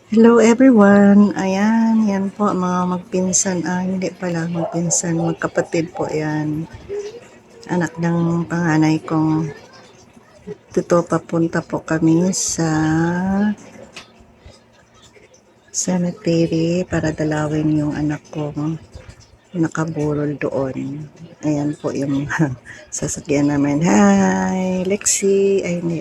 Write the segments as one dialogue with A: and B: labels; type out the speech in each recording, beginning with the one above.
A: Hello everyone. Ayan, yan po mga magpinsan. Hindi pala magpinsan, magkapatid po yan. Anak ng panganay kong tito, papunta po kami sa cemetery para dalawin yung anak kong nakaburol doon. Ayan po yung sasakyan namin. Hi, Lexi. Ay, hindi.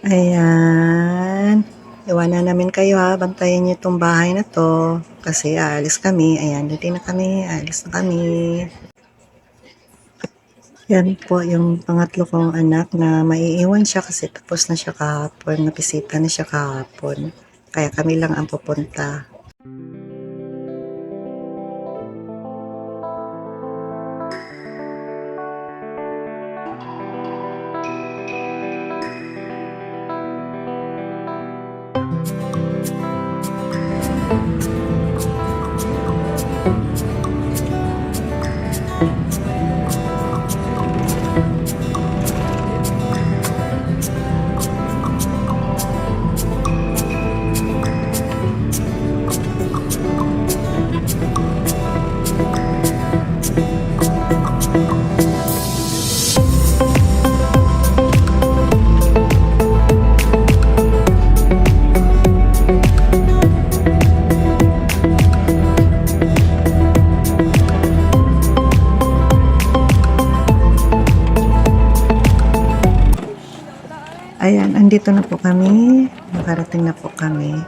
A: Ayan. Iwanan namin kayo ha. Bantayan niyo itong bahay na to. Kasi aalis kami. Ayan, dito na kami. Aalis na kami. Yan po yung pangatlo kong anak na maiiwan siya kasi tapos na siya kahapon. Napisita na siya kahapon. Kaya kami lang ang pupunta. Ayan, andito na po kami. Nakarating na po kami.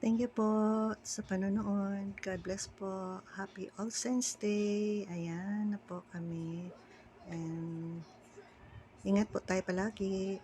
A: Thank you po sa panonood. God bless po. Happy All Saints Day. Ayan na po kami. And ingat po tayo palagi.